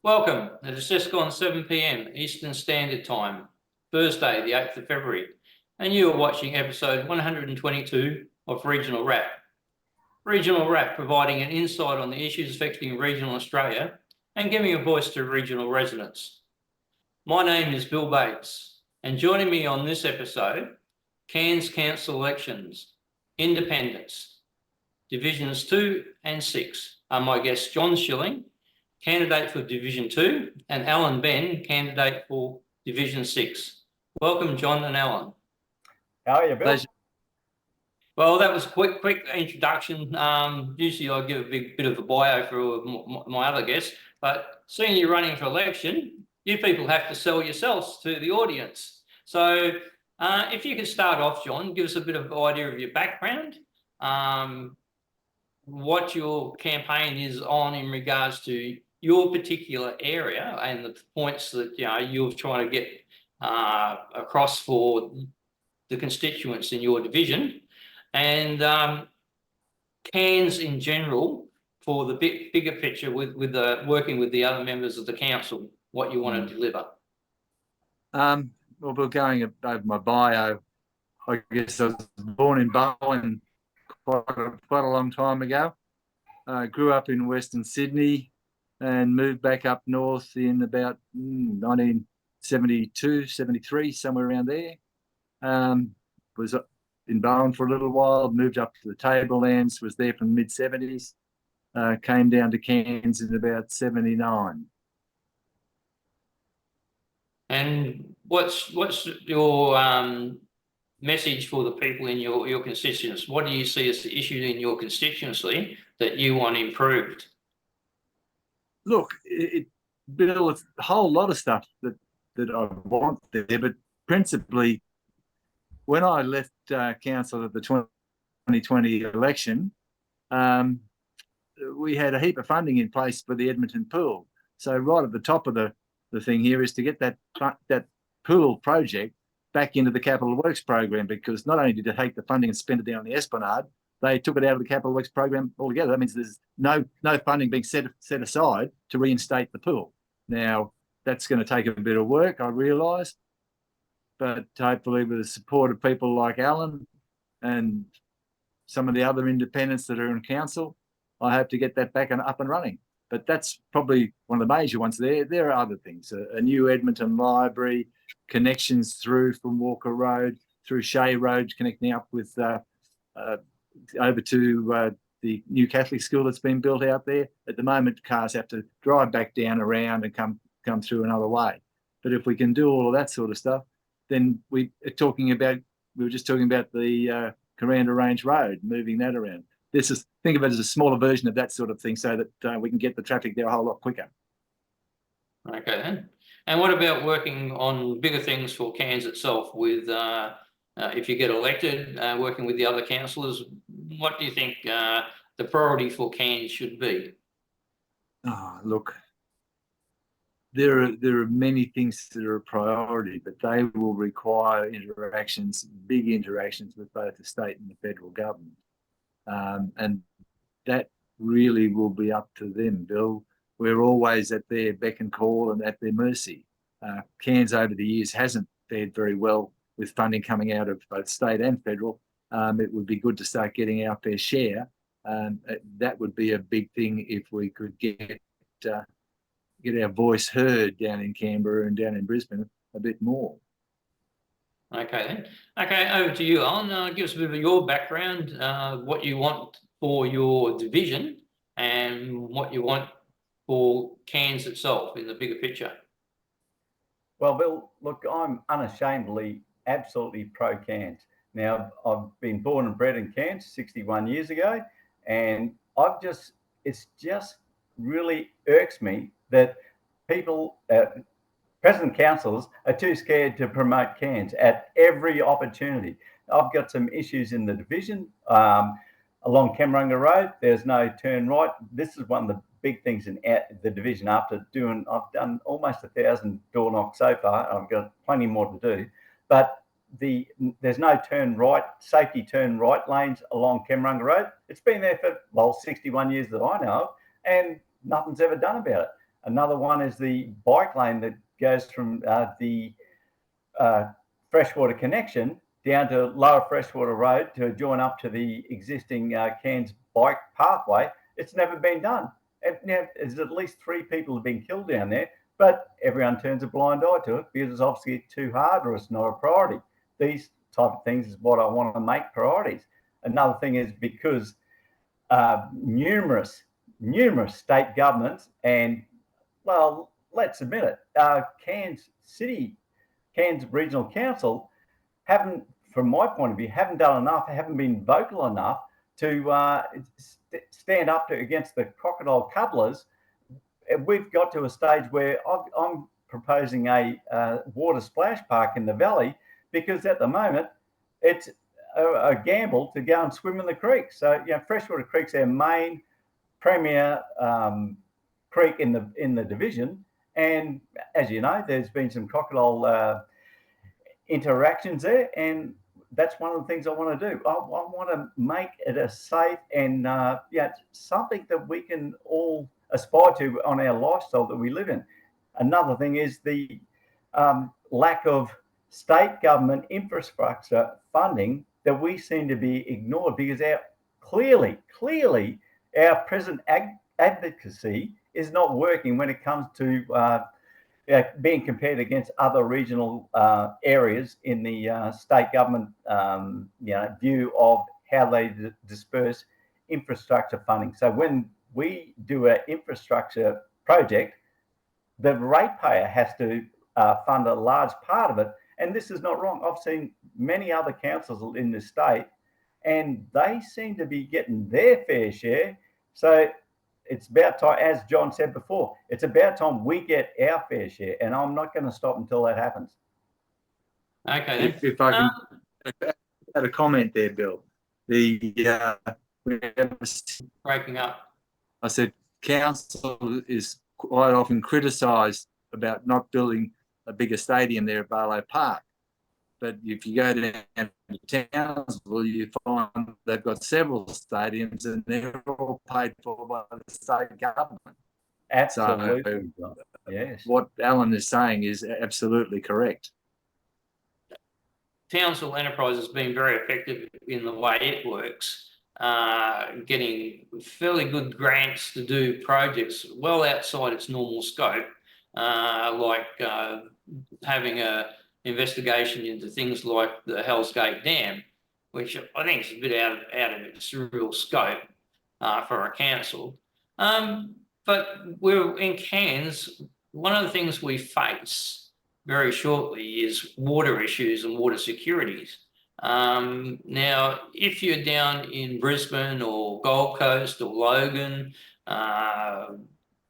Welcome. It has just gone 7 p.m. Eastern Standard Time, Thursday, the 8th of February, and you are watching episode 122 of Regional Wrap. Regional Wrap providing an insight on the issues affecting regional Australia and giving a voice to regional residents. My name is Bill Bates, and joining me on this episode, Cairns Council elections, independents, Divisions 2 and 6 are my guests John Shilling, candidate for Division 2, and Alan Benn, candidate for Division 6. Welcome, John and Alan. How are you, Bill? Pleasure. Well, that was a quick introduction. Usually I give a bit of a bio for my other guests, but seeing you running for election, you people have to sell yourselves to the audience. So if you could start off, John, give us a bit of an idea of your background, what your campaign is on in regards to your particular area and the points that you're trying to get across for the constituents in your division, and Cairns in general for the bigger picture with working with the other members of the council, what you want to deliver. Well, we're going over my bio. I guess I was born in Bowen quite a long time ago. Grew up in Western Sydney and moved back up north in about 1972, 73, somewhere around there. Was in Bowen for a little while, moved up to the Tablelands, was there from the mid-70s, came down to Cairns in about 79. And what's your message for the people in your constituents? What do you see as the issues in your constituency that you want improved? Look, Bill, it's a whole lot of stuff that I want there, but principally, when I left council at the 2020 election, we had a heap of funding in place for the Edmonton pool. So right at the top of the thing here is to get that pool project back into the Capital Works program, because not only did they take the funding and spend it down the Esplanade, they took it out of the Capital Works program altogether. That means there's no funding being set aside to reinstate the pool. Now, that's going to take a bit of work, I realise, but hopefully with the support of people like Alan and some of the other independents that are in council, I hope to get that back and up and running. But that's probably one of the major ones there. There are other things, a new Edmonton library, connections through from Walker Road, through Shea Road, connecting up with over to the new Catholic school that's been built out there. At the moment, cars have to drive back down around and come through another way. But if we can do all of that sort of stuff, then we were just talking about the Coranda Range Road, moving that around. Think of it as a smaller version of that sort of thing, so that we can get the traffic there a whole lot quicker. Okay then. And what about working on bigger things for Cairns itself with, if you get elected, working with the other councillors, what do you think the priority for Cairns should be? Oh, look, there are many things that are a priority, but they will require big interactions with both the state and the federal government. And that really will be up to them, Bill. We're always at their beck and call and at their mercy. Cairns over the years hasn't fared very well with funding coming out of both state and federal. It would be good to start getting our fair share. That would be a big thing if we could get our voice heard down in Canberra and down in Brisbane a bit more. Okay then. Okay, over to you, Alan. Give us a bit of your background, what you want for your division and what you want for Cairns itself in the bigger picture. Well, Bill, look, I'm unashamedly absolutely pro-Cairns. Now, I've been born and bred in Cairns 61 years ago, and it's just really irks me that people, President councils are too scared to promote Cairns at every opportunity. I've got some issues in the division along Camarunga Road. There's no turn right. This is one of the big things in the division. I've done almost 1,000 door knocks so far. I've got plenty more to do, but there's no turn right, safety turn right lanes along Camarunga Road. It's been there for 61 years that I know of, and nothing's ever done about it. Another one is the bike lane that goes from the freshwater connection down to Lower Freshwater Road to join up to the existing Cairns bike pathway. It's never been done. And now there's at least 3 people have been killed down there, but everyone turns a blind eye to it because it's obviously too hard or it's not a priority. These type of things is what I want to make priorities. Another thing is because numerous state governments and, well, let's admit it, Cairns Regional Council haven't, from my point of view, haven't done enough, haven't been vocal enough to stand up against the crocodile cuddlers. We've got to a stage where I'm proposing a water splash park in the valley, because at the moment it's a gamble to go and swim in the creek. So, Freshwater Creek's our main premier creek in the division, and as you know, there's been some crocodile interactions there, and that's one of the things I want to do. I want to make it a safe and something that we can all aspire to on our lifestyle that we live in. Another thing is the lack of state government infrastructure funding that we seem to be ignored, because clearly our present advocacy is not working when it comes to being compared against other regional areas in the state government view of how they disperse infrastructure funding. So when we do an infrastructure project, the ratepayer has to fund a large part of it. And this is not wrong. I've seen many other councils in this state, and they seem to be getting their fair share. So it's about time, as John said before, it's about time we get our fair share, and I'm not going to stop until that happens. Okay. If I can add a comment there, Bill. Breaking up. I said council is quite often criticised about not building a bigger stadium there at Barlow Park. But if you go down to Townsville, you find they've got several stadiums and they're all paid for by the state government. Absolutely. So, yes. What Alan is saying is absolutely correct. Townsville Enterprise has been very effective in the way it works, getting fairly good grants to do projects well outside its normal scope, like having a investigation into things like the Hell's Gate Dam, which I think is a bit out of its real scope for a council. But we're in Cairns. One of the things we face very shortly is water issues and water securities. Now, if you're down in Brisbane or Gold Coast or Logan,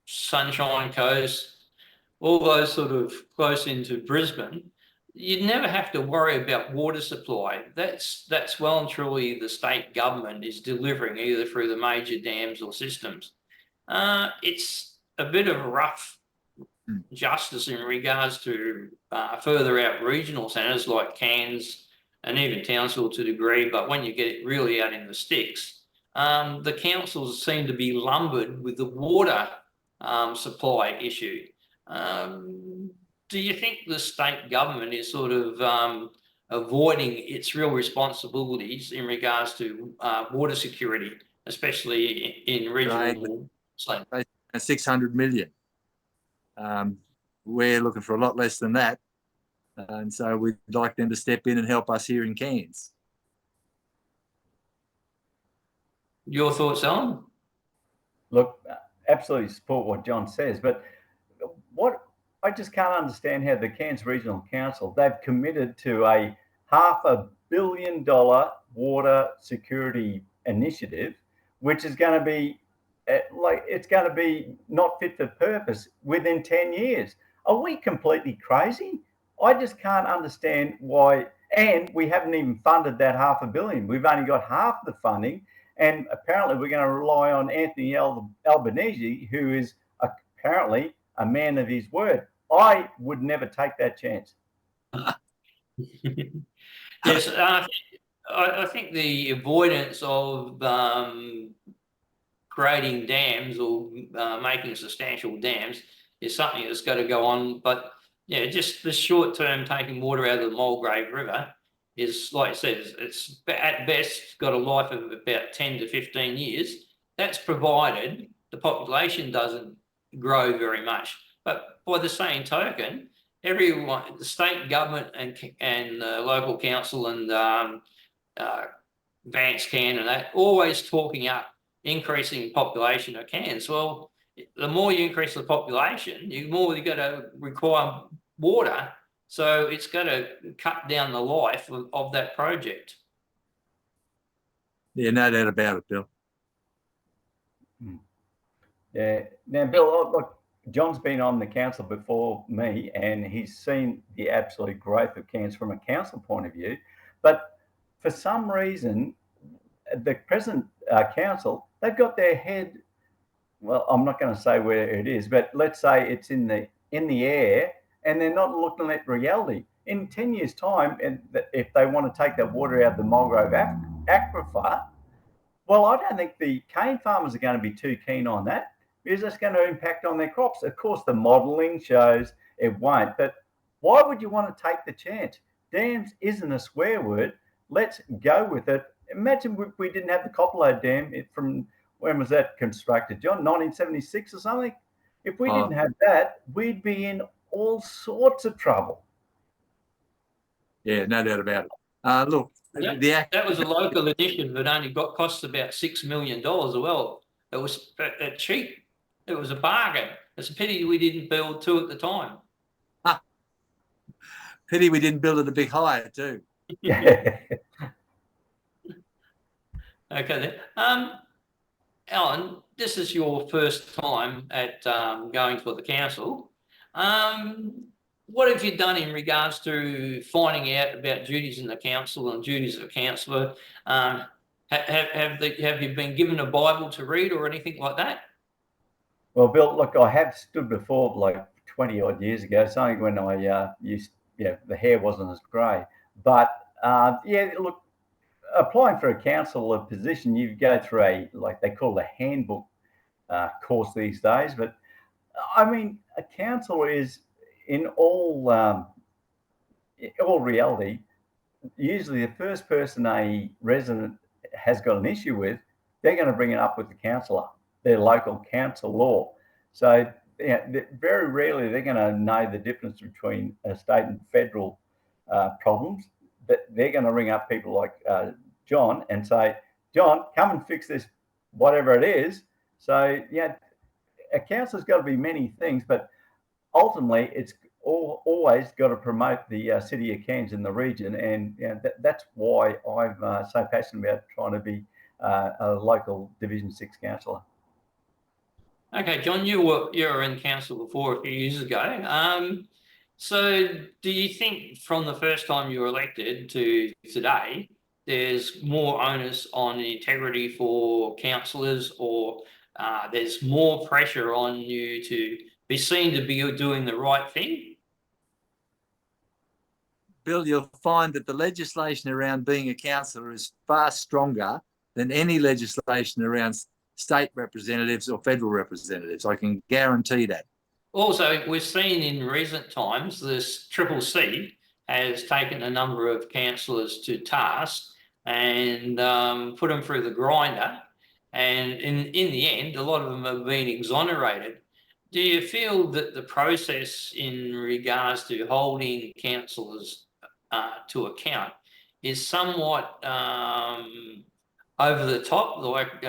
Sunshine Coast, all those sort of close into Brisbane, you'd never have to worry about water supply. That's well and truly the state government is delivering either through the major dams or systems. It's a bit of a rough justice in regards to further out regional centres like Cairns and even Townsville to a degree, but when you get it really out in the sticks, the councils seem to be lumbered with the water supply issue. Do you think the state government is sort of avoiding its real responsibilities in regards to water security, especially in regional states? 600 million. We're looking for a lot less than that. And so we'd like them to step in and help us here in Cairns. Your thoughts, Alan? Look, absolutely support what John says, but what I just can't understand how the Cairns Regional Council, they've committed to a $500 million water security initiative, which is going to be it's going to be not fit for purpose within 10 years. Are we completely crazy? I just can't understand why. And we haven't even funded that $500 million. We've only got half the funding. And apparently we're going to rely on Anthony Albanese, who is apparently a man of his word. I would never take that chance. Yes, I think the avoidance of creating dams or making substantial dams is something that's got to go on. But yeah, just the short term taking water out of the Mulgrave River is, like I said, it's at best got a life of about 10 to 15 years. That's provided the population doesn't grow very much. But by the same token, everyone, the state government and local council and Vance Cairn and that, always talking up increasing population of Cairns. Well, the more you increase the population, the more you've got to require water. So it's going to cut down the life of that project. Yeah, no doubt about it, Bill. Yeah. Now, Bill, look, John's been on the council before me, and he's seen the absolute growth of Cairns from a council point of view. But for some reason, the present council, they've got their head, well, I'm not going to say where it is, but let's say it's in the air, and they're not looking at reality. In 10 years' time, and if they want to take that water out of the Mulgrave aquifer, well, I don't think the cane farmers are going to be too keen on that, because it's going to impact on their crops. Of course, the modelling shows it won't, but why would you want to take the chance? Dams isn't a swear word. Let's go with it. Imagine if we didn't have the Copperlow Dam from, when was that constructed, John? 1976 or something? If we didn't have that, we'd be in all sorts of trouble. Yeah, no doubt about it. Look, yep, that was a local edition that only cost about $6 million as well. It was cheap. It was a bargain. It's a pity we didn't build two at the time. Pity we didn't build it a bit higher too. Yeah. Okay then. Alan, this is your first time at going for the council. What have you done in regards to finding out about duties in the council and duties of a councillor? Have you been given a Bible to read or anything like that? Well, Bill, look, I have stood before like 20 odd years ago, something when I used, the hair wasn't as grey. But yeah, look, applying for a councillor position, you go through like they call a handbook course these days. But I mean, a councillor is, in all reality, usually the first person a resident has got an issue with, they're going to bring it up with the councillor, their local council law. So very rarely they're going to know the difference between state and federal problems. But they're going to ring up people like John and say, John, come and fix this, whatever it is. So yeah, a council's got to be many things, but ultimately it's always got to promote the city of Cairns in the region, and that's why I'm so passionate about trying to be a local Division 6 councillor. Okay, John, you were in council before a few years ago. So do you think from the first time you were elected to today, there's more onus on integrity for councillors, or there's more pressure on you to be seen to be doing the right thing? Bill, you'll find that the legislation around being a councillor is far stronger than any legislation around state representatives or federal representatives. I can guarantee that. Also, we've seen in recent times this CCC has taken a number of councillors to task and put them through the grinder. And in the end, a lot of them have been exonerated. Do you feel that the process in regards to holding councillors to account is somewhat over the top? Like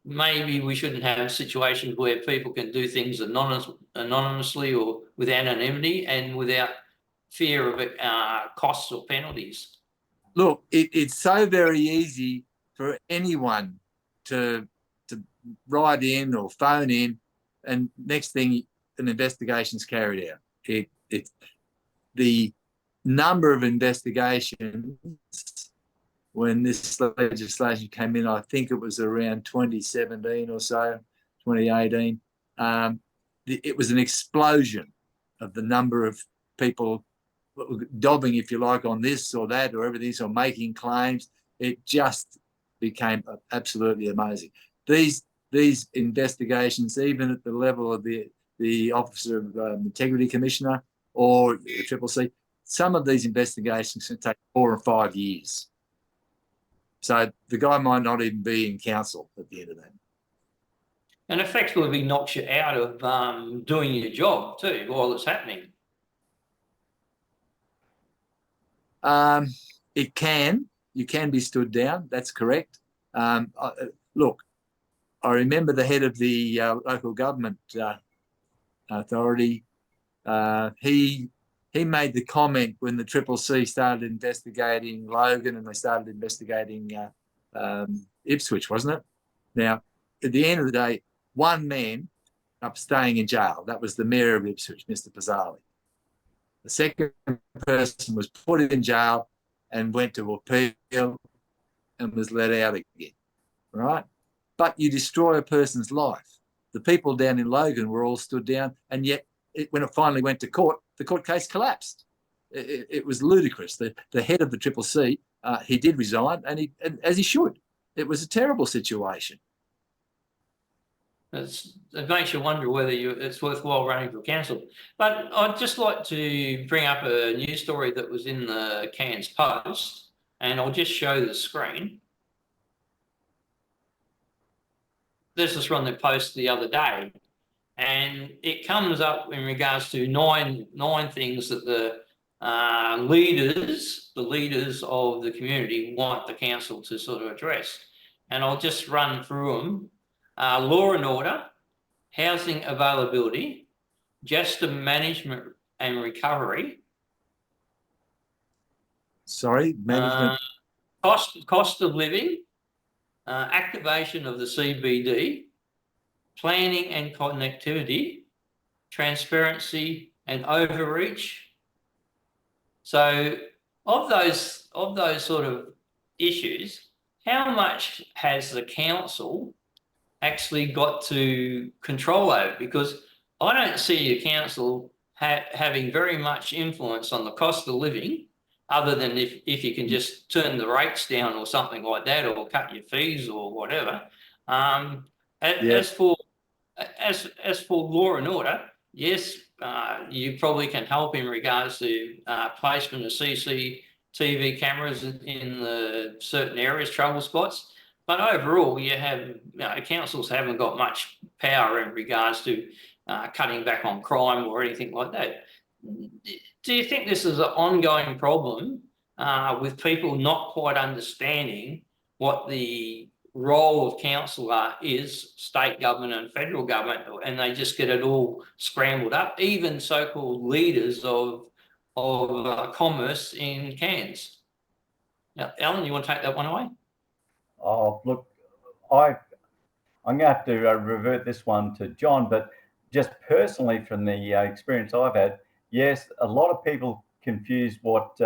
maybe we shouldn't have situations where people can do things anonymously or with anonymity and without fear of costs or penalties? Look, it's so very easy for anyone to write in or phone in, and next thing an investigation's carried out. The number of investigations when this legislation came in, I think it was around 2017 or so, 2018, it was an explosion of the number of people dobbing, if you like, on this or that or everything, or making claims. It just became absolutely amazing. These investigations, even at the level of the the Officer of Integrity Commissioner, or the Triple C. Some of these investigations can take 4 or 5 years. So the guy might not even be in council at the end of that. And effectively knocks you out of doing your job too while it's happening. It can. You can be stood down. That's correct. Look, I remember the head of the local government authority. He made the comment when the Triple C started investigating Logan and they started investigating Ipswich, wasn't it? Now, at the end of the day, one man up staying in jail. That was the mayor of Ipswich, Mr. Pizzali. The second person was put in jail and went to appeal and was let out again, right? But you destroy a person's life. The people down in Logan were all stood down, and yet when it finally went to court, the court case collapsed. It was ludicrous. The head of the Triple C, he did resign, and as he should. It was a terrible situation. It makes you wonder whether it's worthwhile running for council. But I'd just like to bring up a news story that was in the Cairns Post, and I'll just show the screen. This is from the Post the other day, and it comes up in regards to nine things that the leaders of the community want the council to sort of address. And I'll just run through them. Law and order, housing availability, disaster management and recovery. Sorry, management. Cost of living, activation of the CBD, planning and connectivity, transparency and overreach. So of those sort of issues, how much has the council actually got to control over? Because I don't see the council having very much influence on the cost of living, other than if you can just turn the rates down or something like that, or cut your fees or whatever. As for law and order, yes, you probably can help in regards to placement of CCTV cameras in the certain areas, trouble spots. But overall, councils haven't got much power in regards to cutting back on crime or anything like that. Do you think this is an ongoing problem with people not quite understanding what the role of council is, state government and federal government, and they just get it all scrambled up, even so-called leaders of commerce in Cairns? Now, Alan, you want to take that one away? Oh, look, I'm going to have to revert this one to John, but just personally from the experience I've had, yes, a lot of people confuse what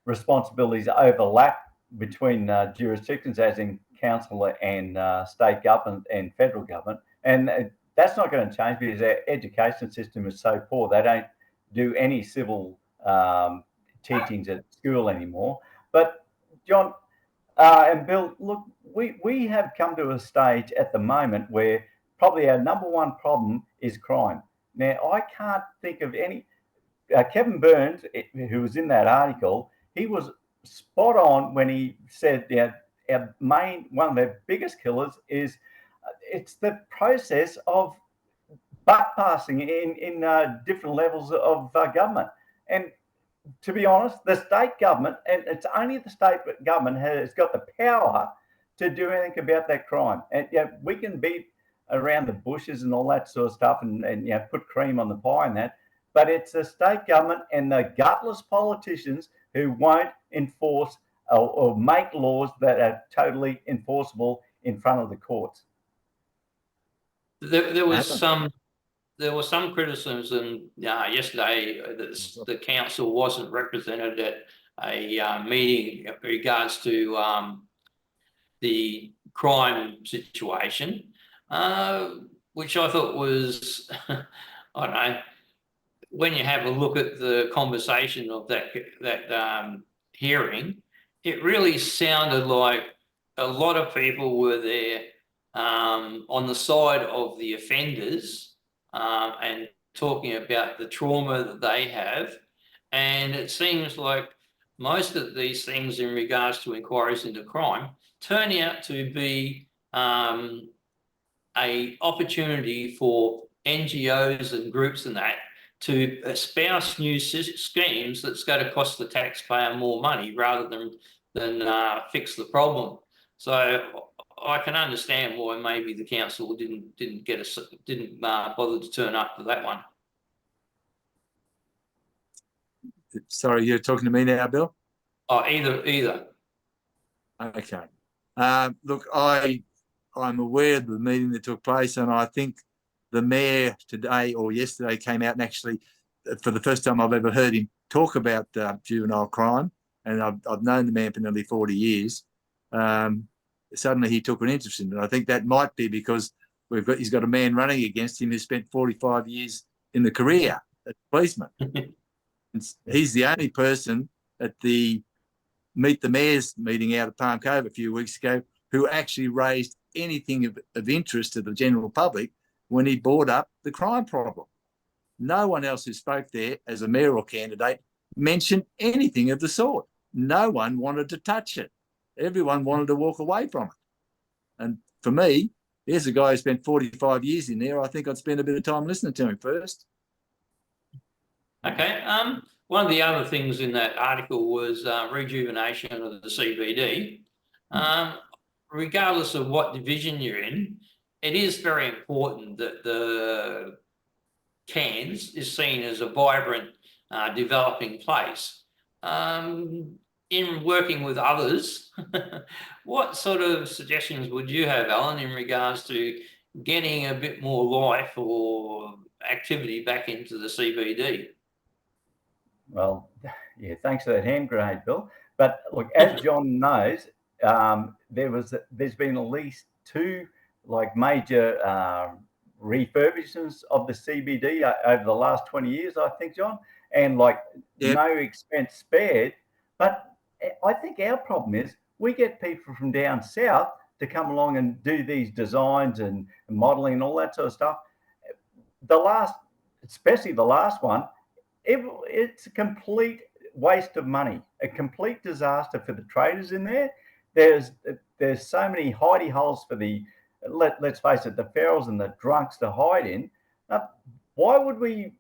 responsibilities overlap between jurisdictions, as in council and state government and federal government. And that's not going to change because our education system is so poor. They don't do any civil teachings at school anymore. But John and Bill, look, we have come to a stage at the moment where probably our number one problem is crime. Now, I can't think of any. Kevin Burns, who was in that article, he was spot on when he said one of their biggest killers is it's the process of buck passing in different levels of government. And to be honest, the state government, and it's only the state government has got the power to do anything about that crime. And we can beat around the bushes and all that sort of stuff and put cream on the pie and that, but it's the state government and the gutless politicians who won't enforce or make laws that are totally enforceable in front of the courts. There was some criticism yesterday that the council wasn't represented at a meeting in regards to the crime situation, which I thought was, I don't know, when you have a look at the conversation of that hearing, it really sounded like a lot of people were there on the side of the offenders and talking about the trauma that they have. And it seems like most of these things in regards to inquiries into crime turn out to be a opportunity for NGOs and groups and that to espouse new schemes that's going to cost the taxpayer more money rather than fix the problem. So I can understand why maybe the council didn't bother to turn up for that one. Sorry, you're talking to me now, Bill? Oh, either. Okay. Look, I'm aware of the meeting that took place, and I think the mayor today or yesterday came out and actually, for the first time I've ever heard him talk about juvenile crime, and I've known the man for nearly 40 years. Suddenly he took an interest in it. I think that might be because he's got a man running against him who spent 45 years in the career as a policeman. He's the only person at the Meet the Mayor's meeting out of Palm Cove a few weeks ago who actually raised anything of interest to the general public when he brought up the crime problem. No one else who spoke there as a mayoral candidate mentioned anything of the sort. No one wanted to touch it. Everyone wanted to walk away from it. And for me, here's a guy who spent 45 years in there. I think I'd spend a bit of time listening to him first. Okay. One of the other things in that article was rejuvenation of the CBD. Regardless of what division you're in, it is very important that the Cairns is seen as a vibrant, developing place. In working with others, what sort of suggestions would you have, Alan, in regards to getting a bit more life or activity back into the CBD? Well, yeah, thanks for that hand grenade, Bill. But look, as John knows, there's been at least 2 major refurbishments of the CBD over the last 20 years, I think, John, and no expense spared. But I think our problem is we get people from down south to come along and do these designs and modelling and all that sort of stuff. Especially the last one, it's a complete waste of money, a complete disaster for the traders in there. There's so many hidey holes for let's face it, the ferals and the drunks to hide in. Why would we?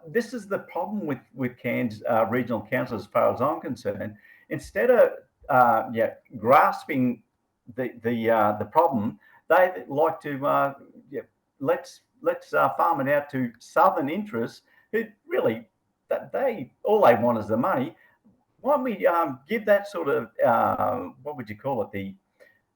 This is the problem with Cairns Regional Council, as far as I'm concerned. Instead of grasping the problem, they like to let's farm it out to southern interests who really all they want is the money. Why don't we give that sort of what would you call it,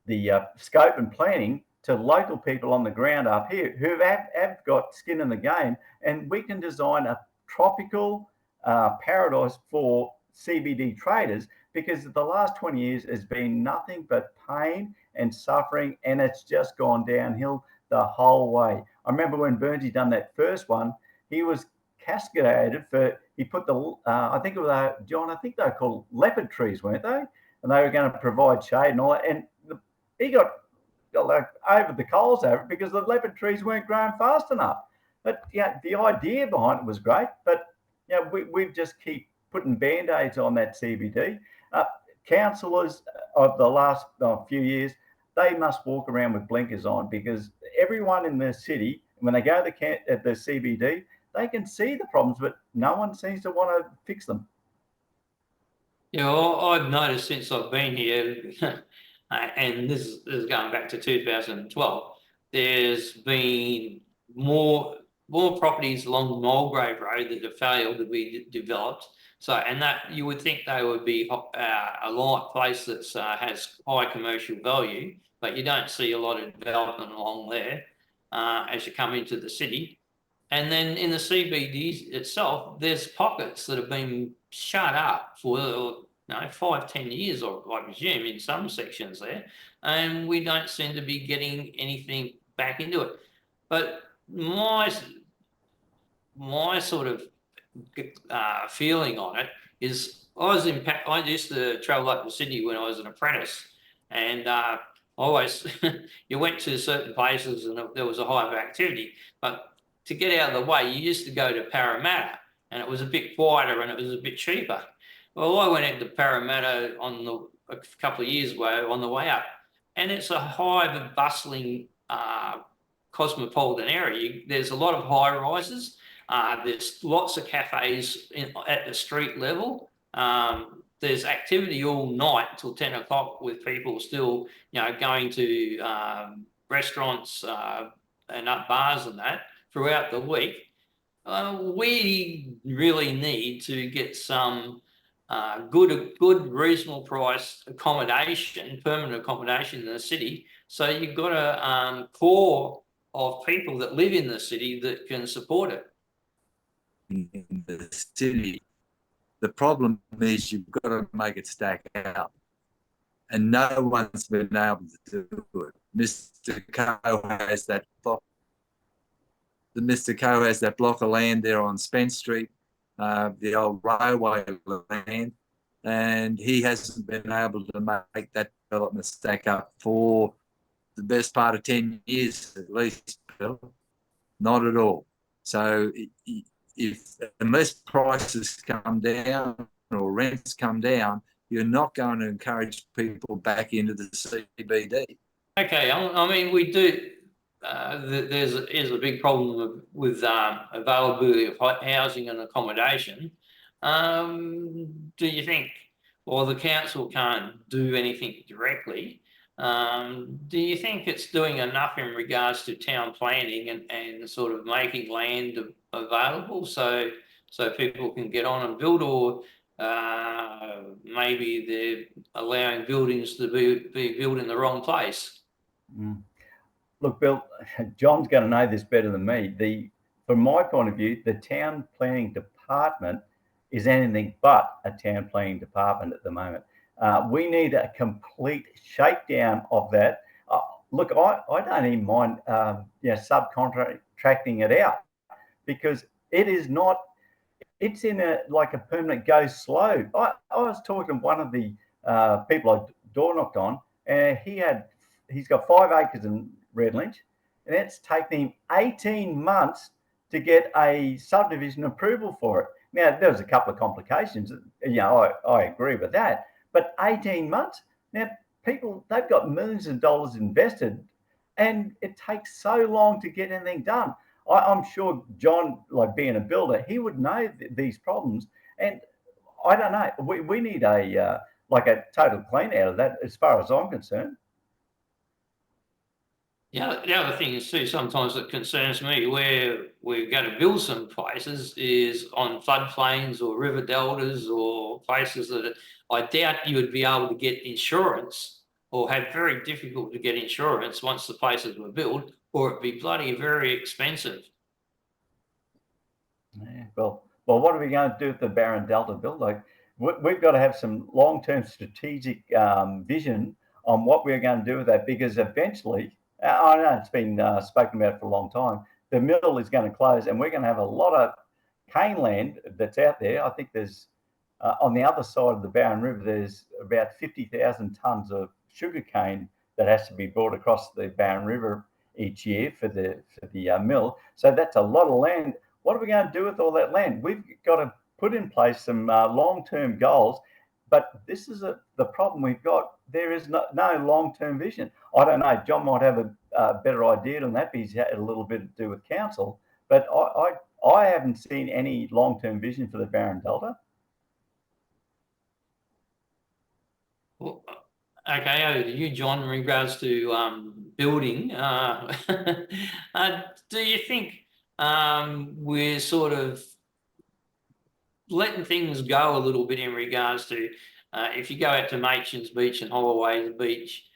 the scope and planning to local people on the ground up here who have got skin in the game, and we can design a tropical paradise for CBD traders, because the last 20 years has been nothing but pain and suffering, and it's just gone downhill the whole way. I remember when Bernsey done that first one, he was castigated he put I think it was John, I think they were called leopard trees, weren't they? And they were going to provide shade and all that, and he got over the coals over it because the leopard trees weren't growing fast enough. But yeah, the idea behind it was great, but we've just keep putting band-aids on that CBD. Councillors of the last few years, they must walk around with blinkers on, because everyone in the city, when they go to the CBD, they can see the problems, but no one seems to want to fix them. Yeah, well, I've noticed since I've been here, and this is going back to 2012, there's been more properties along Mulgrave Road that have failed to be developed. So, and that you would think they would be a place that has high commercial value, but you don't see a lot of development along there as you come into the city. And then in the CBD itself, there's pockets that have been shut up for 5-10 years, or I presume, in some sections there, and we don't seem to be getting anything back into it. But my sort of feeling on it is, I used to travel up to Sydney when I was an apprentice, and always you went to certain places and there was a hive of activity, but to get out of the way, you used to go to Parramatta, and it was a bit quieter and it was a bit cheaper. Well, I went into Parramatta a couple of years ago on the way up, and it's a hive, bustling, cosmopolitan area. There's a lot of high rises. There's lots of cafes at the street level. There's activity all night till 10 o'clock with people still, going to restaurants and up bars and that throughout the week. We really need to get some good, reasonable price accommodation, permanent accommodation in the city. So you've got a core of people that live in the city that can support it. In the city, the problem is you've got to make it stack out, and no one's been able to do it. Mr. Coe has that block. Mr. Coe has that block of land there on Spence Street, the old railway land, and he hasn't been able to make that development stack up for the best part of 10 years at least, Bill. Not at all. So unless prices come down or rents come down, you're not going to encourage people back into the CBD. Okay, I mean, we do. There's a big problem with availability of housing and accommodation. Do you think, well, the council can't do anything directly? Do you think it's doing enough in regards to town planning and sort of making land available so people can get on and build, or maybe they're allowing buildings to be built in the wrong place? Look, Bill, John's going to know this better than me. From my point of view, the town planning department is anything but a town planning department at the moment. We need a complete shakedown of that. Look, I don't even mind subcontracting it out, because it is not. It's in a permanent go slow. I was talking to one of the people I door knocked on, and he's got 5 acres in Red Lynch, and it's taken him 18 months to get a subdivision approval for it. Now, there was a couple of complications. I agree with that. But 18 months? Now, people, they've got millions of dollars invested, and it takes so long to get anything done. I'm sure John, like being a builder, he would know these problems. And I don't know, we need a total clean out of that as far as I'm concerned. Yeah, the other thing is too, sometimes that concerns me, where we're going to build some places is on floodplains or river deltas or places that I doubt you would be able to get insurance, or have very difficult to get insurance once the places were built, or it'd be bloody very expensive. Yeah, well, what are we going to do with the Barron Delta, Bill? Like, we've got to have some long-term strategic vision on what we're going to do with that, because eventually, I know it's been spoken about for a long time, the mill is going to close, and we're going to have a lot of cane land that's out there. I think there's, on the other side of the Barron River, there's about 50,000 tonnes of sugar cane that has to be brought across the Barron River each year for the mill. So that's a lot of land. What are we going to do with all that land? We've got to put in place some long-term goals, but this is the problem we've got. There is no long-term vision. I don't know, John might have a better idea on that, because he's had a little bit to do with council, but I haven't seen any long-term vision for the Barron Delta. Well, okay, over to you, John, in regards to building. Do you think we're sort of letting things go a little bit in regards to, if you go out to Machen's Beach and Holloway's Beach,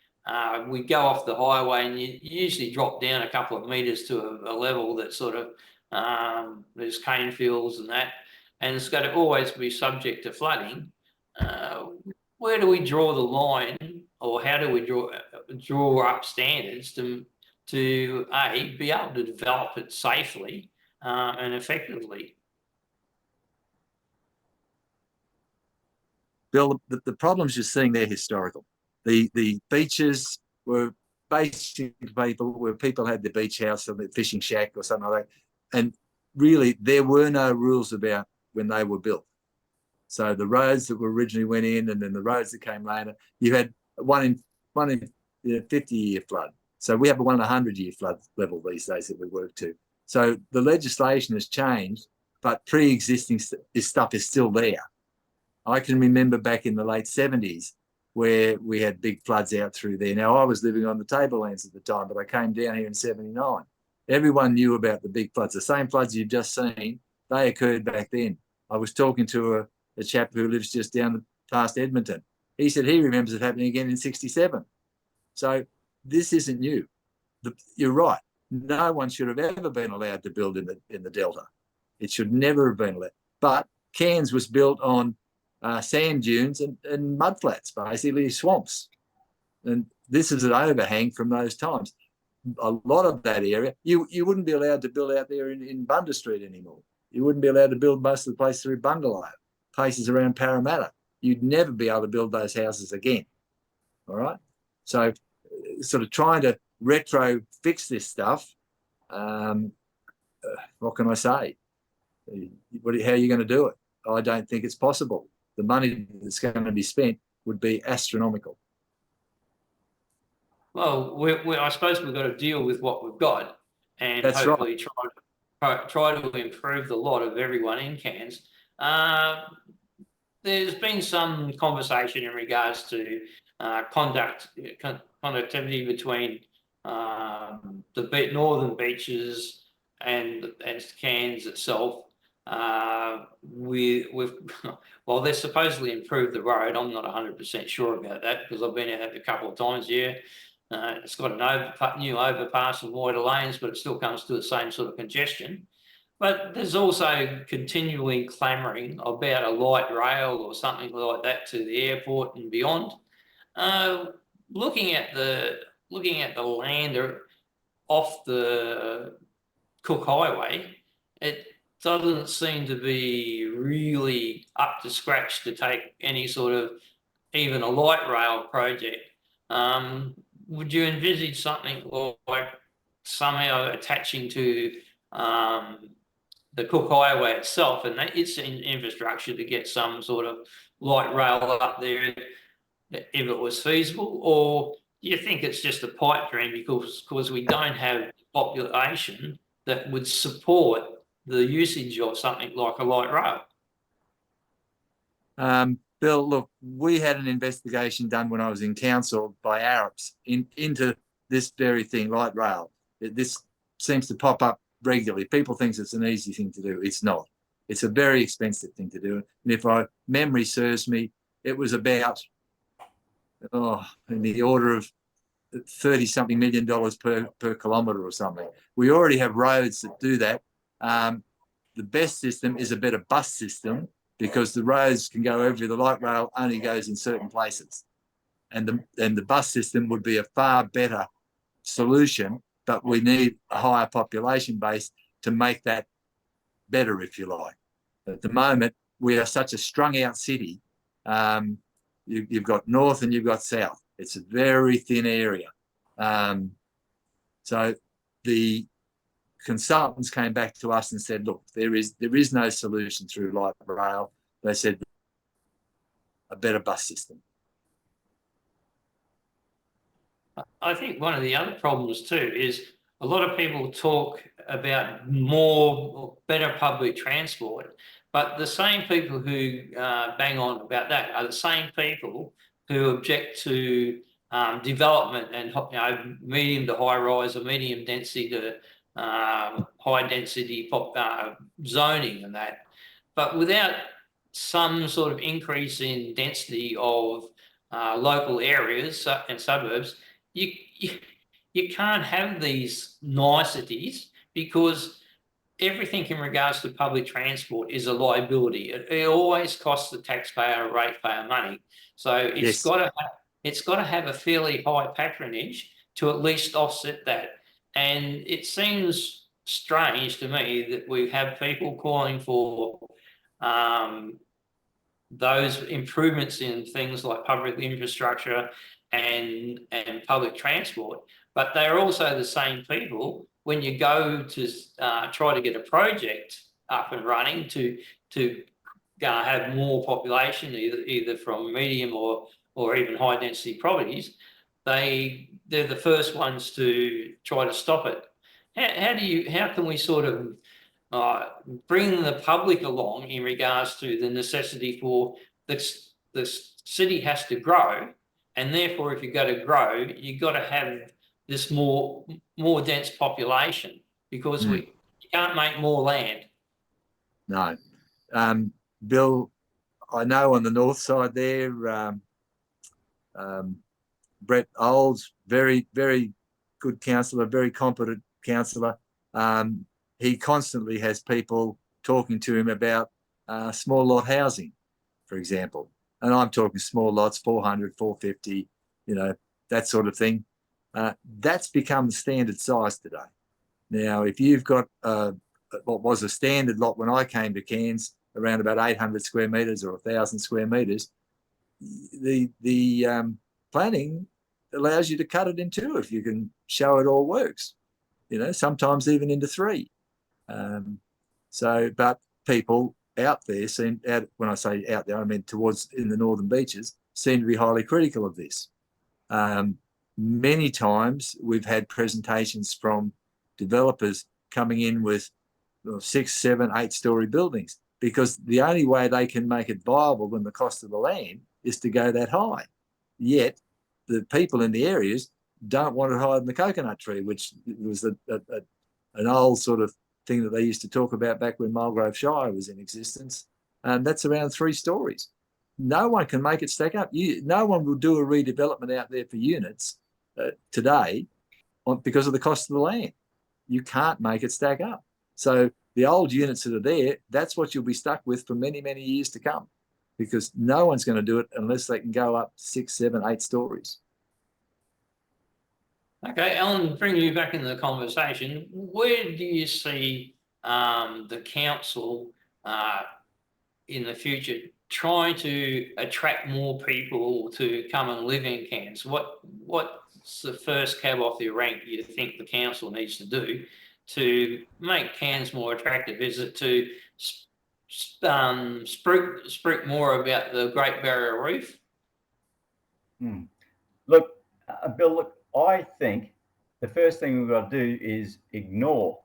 we go off the highway and you usually drop down a couple of metres to a level that sort of, there's cane fields and that, and it's got to always be subject to flooding. Where do we draw the line, or how do we draw up standards to be able to develop it safely and effectively? Bill, the problems you're seeing there historical. The beaches were basically people where people had the beach house or the fishing shack or something like that, and really there were no rules about when they were built. So the roads that were originally went in, and then the roads that came later, you had one in 50-year flood. So we have a 100-year flood level these days that we work to. So the legislation has changed, but pre-existing stuff is still there. I can remember back in the late 70s where we had big floods out through there. Now, I was living on the tablelands at the time, but I came down here in 79. Everyone knew about the big floods. The same floods you've just seen, they occurred back then. I was talking to a chap who lives just down past Edmonton. He said he remembers it happening again in 67. So this isn't new. You're right. No one should have ever been allowed to build in the Delta. It should never have been allowed. But Cairns was built on sand dunes and mudflats, basically swamps. And this is an overhang from those times. A lot of that area, you wouldn't be allowed to build out there in Bundah Street anymore. You wouldn't be allowed to build most of the place through Bungalow, places around Parramatta. You'd never be able to build those houses again. All right? So sort of trying to retro fix this stuff, what can I say? How are you going to do it? I don't think it's possible. The money that's going to be spent would be astronomical. Well, I suppose we've got to deal with what we've got, and That's hopefully try to improve the lot of everyone in Cairns. There's been some conversation in regards to conductivity between the northern beaches and Cairns itself. Well, they're supposedly improved the road. I'm not 100% sure about that because I've been out a couple of times. Yeah, it's got a new overpass and wider lanes, but it still comes to the same sort of congestion. But there's also continually clamouring about a light rail or something like that to the airport and beyond. Looking at the land off the Cook Highway, it doesn't seem to be really up to scratch to take any sort of even a light rail project. Would you envisage something like somehow attaching to the Cook Highway itself and its infrastructure to get some sort of light rail up there if it was feasible? Or do you think it's just a pipe dream because we don't have population that would support the usage of something like a light rail? Bill, look, we had an investigation done when I was in council by Arabs into this very thing, light rail. This seems to pop up regularly. People think it's an easy thing to do. It's not. It's a very expensive thing to do. And if my memory serves me, it was about in the order of $30-something million per kilometre or something. We already have roads that do that. The best system is a better bus system because the roads can go over. The light rail only goes in certain places. And the bus system would be a far better solution, but we need a higher population base to make that better, if you like. At the moment, we are such a strung out city. You've got north and you've got south. It's a very thin area. So the consultants came back to us and said, look, there is no solution through light rail. They said a better bus system. I think one of the other problems too is a lot of people talk about more or better public transport, but the same people who bang on about that are the same people who object to development and medium to high rise or medium density to high density zoning and that. But without some sort of increase in density of local areas and suburbs, you can't have these niceties because everything in regards to public transport is a liability. It always costs the taxpayer or ratepayer money. So it's got to have a fairly high patronage to at least offset that. And it seems strange to me that we have people calling for those improvements in things like public infrastructure and public transport, but they're also the same people when you go to try to get a project up and running to have more population, either from medium or even high density properties, they're the first ones to try to stop it. How can we sort of bring the public along in regards to the necessity for the city has to grow, and therefore if you're going to grow, you've got to have this more dense population, because you can't make more land. No. Bill, I know on the north side there, Brett Olds, very, very good councillor, very competent councillor. He constantly has people talking to him about small lot housing, for example. And I'm talking small lots, 400, 450, that sort of thing. That's become the standard size today. Now, if you've got what was a standard lot when I came to Cairns, around about 800 square metres or 1,000 square metres, the planning allows you to cut it in two if you can show it all works, sometimes even into three. But people out there when I say out there, I mean towards in the northern beaches, seem to be highly critical of this. Many times we've had presentations from developers coming in with 6, 7, 8-story buildings, because the only way they can make it viable when the cost of the land is to go that high. Yet the people in the areas don't want it higher than the coconut tree, which was an old sort of thing that they used to talk about back when Mulgrave Shire was in existence. And that's around 3 stories. No one can make it stack up. No one will do a redevelopment out there for units today because of the cost of the land. You can't make it stack up. So the old units that are there, that's what you'll be stuck with for many, many years to come, because no one's going to do it unless they can go up 6, 7, 8 stories. Okay, Alan, bring you back into the conversation. Where do you see the council in the future trying to attract more people to come and live in Cairns? What's the first cab off the rank you think the council needs to do to make Cairns more attractive? Is it to spruik more about the Great Barrier Reef? Look, Bill, I think the first thing we've got to do is ignore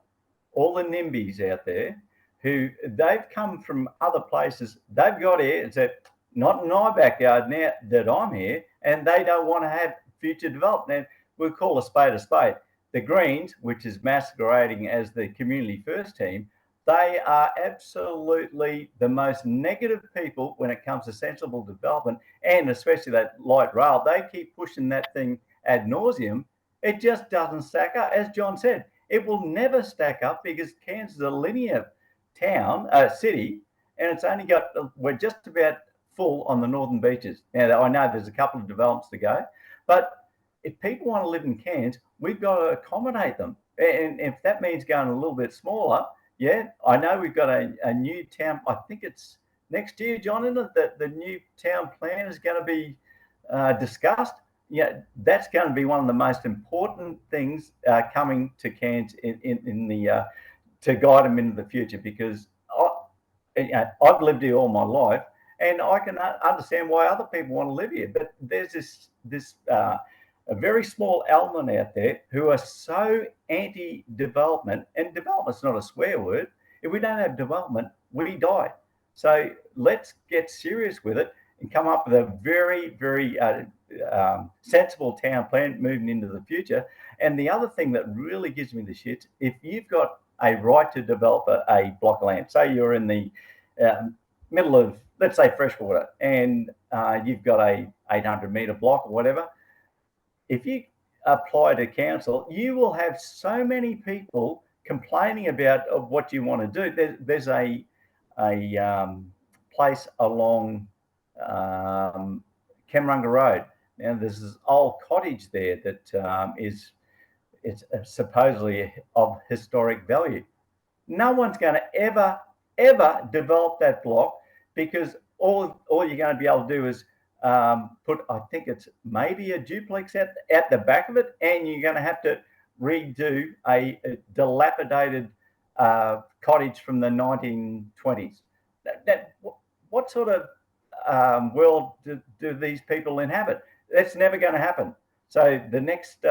all the NIMBYs out there who they've come from other places. They've got here and said, not in our backyard now that I'm here, and they don't want to have future development. We'll call a spade a spade. The Greens, which is masquerading as the Community First team, they are absolutely the most negative people when it comes to sensible development, and especially that light rail. They keep pushing that thing ad nauseum. It just doesn't stack up. As John said, it will never stack up because Cairns is a linear city, and it's only got, we're just about full on the northern beaches. Now, I know there's a couple of developments to go, but if people want to live in Cairns, we've got to accommodate them. And if that means going a little bit smaller, yeah, I know we've got a new town, I think it's next year, John, isn't it, that the new town plan is going to be discussed. Yeah, that's going to be one of the most important things coming to Cairns in the to guide them into the future, because I've lived here all my life, and I can understand why other people want to live here. But there's this a very small element out there who are so anti-development, and development's not a swear word. If we don't have development, we die. So let's get serious with it and come up with a very, very sensible town plan moving into the future. And the other thing that really gives me the shits, if you've got a right to develop a block of land, say you're in the middle of, let's say, freshwater, and you've got a 800-metre block or whatever, if you apply to council, you will have so many people complaining about what you want to do. There's a place along Kemrunga Road. Now, there's this old cottage there that it's supposedly of historic value. No one's going to ever develop that block, because all you're going to be able to do is put, I think it's maybe a duplex at the back of it, and you're going to have to redo a dilapidated cottage from the 1920s. What sort of world do these people inhabit? That's never going to happen. So the next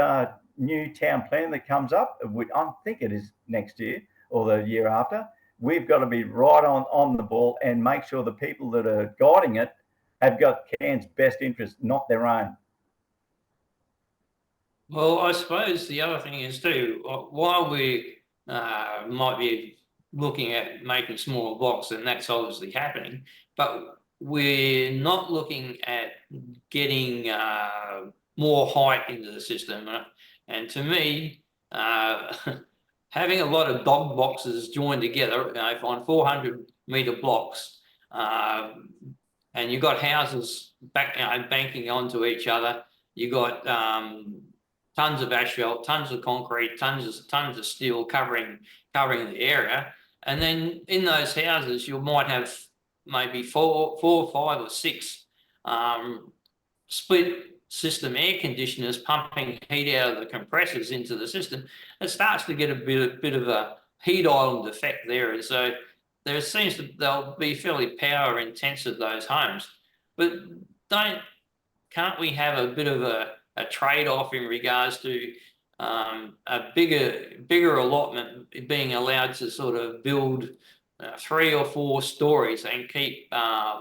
new town plan that comes up, I think it is next year or the year after, we've got to be right on the ball and make sure the people that are guiding it have got Cairns' best interest, not their own. Well, I suppose the other thing is too, while we might be looking at making smaller blocks, and that's obviously happening, but we're not looking at getting more height into the system. And to me, having a lot of dog boxes joined together, on 400-metre blocks, and you've got houses banking onto each other, you've got tons of asphalt, tons of concrete, tons of steel covering the area, and then in those houses you might have maybe four, 5 or 6 split system air conditioners pumping heat out of the compressors into the system. It starts to get a bit of a heat island effect there, and so there seems to they'll be fairly power intensive, those homes. But can't we have a bit of a trade-off in regards to a bigger allotment being allowed to sort of build 3 or 4 stories and keep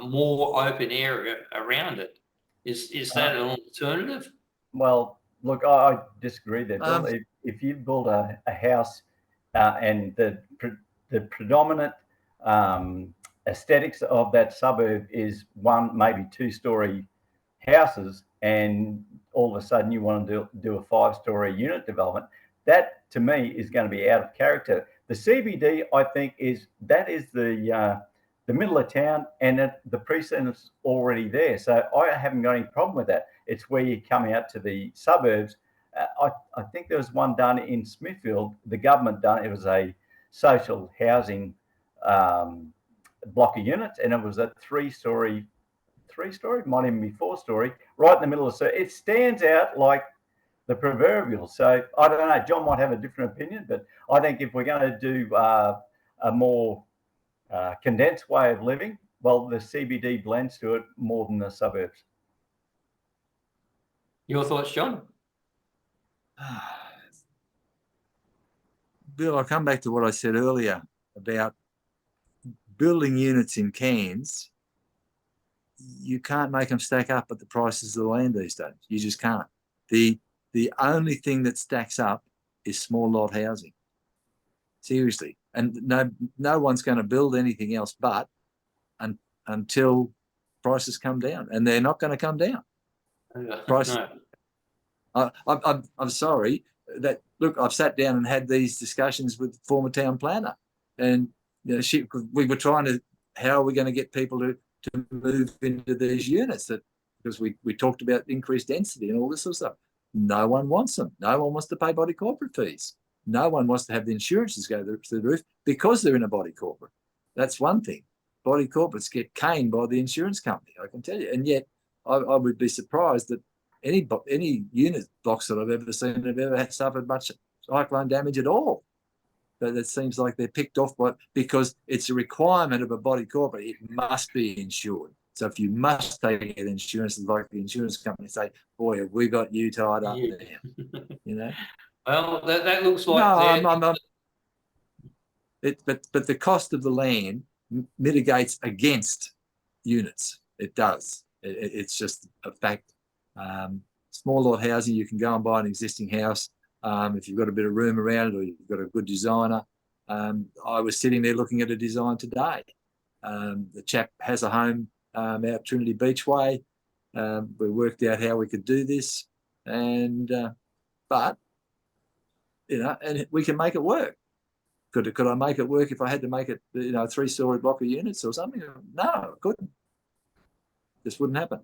more open area around it? Is that an alternative? Well, look, I disagree there, Bill. If you build a house and the predominant aesthetics of that suburb is 1, maybe 2-story houses, and all of a sudden you want to do a 5-story unit development, that to me is going to be out of character. The CBD, I think, is the middle of town, and the precedent's already there. So I haven't got any problem with that. It's where you come out to the suburbs. I think there was one done in Smithfield. The government done it. It was a social housing block of units, and it was a 3-story, might even be 4-story, right in the middle of. So it stands out like the proverbial. So I don't know. John might have a different opinion, but I think if we're going to do a more condensed way of living, well, the CBD blends to it more than the suburbs. Your thoughts, John? Bill, I'll come back to what I said earlier about building units in Cairns. You can't make them stack up at the prices of the land these days. You just can't. The only thing that stacks up is small lot housing. Seriously. And no one's going to build anything else but until prices come down, and they're not going to come down. Prices. No. I'm sorry that, look, I've sat down and had these discussions with the former town planner, and we were trying to, how are we going to get people to move into these units, because we talked about increased density and all this sort of stuff. No one wants them. No one wants to pay body corporate fees. No one wants to have the insurances go through the roof because they're in a body corporate. That's one thing. Body corporates get caned by the insurance company, I can tell you. And yet I would be surprised that any unit blocks that I've ever seen have ever suffered much cyclone damage at all. But it seems like they're picked off because it's a requirement of a body corporate. It must be insured. So if you must take an insurance, like the insurance company say, boy, have we got you tied up there, you know? Well, that looks like... No, but the cost of the land mitigates against units. It does. It's just a fact. Small lot housing, you can go and buy an existing house if you've got a bit of room around it, or you've got a good designer. I was sitting there looking at a design today. The chap has a home out Trinity Beach Way. We worked out how we could do this, but and we can make it work. Could I make it work if I had to make it, a 3-story block of units or something? No, I couldn't. This wouldn't happen.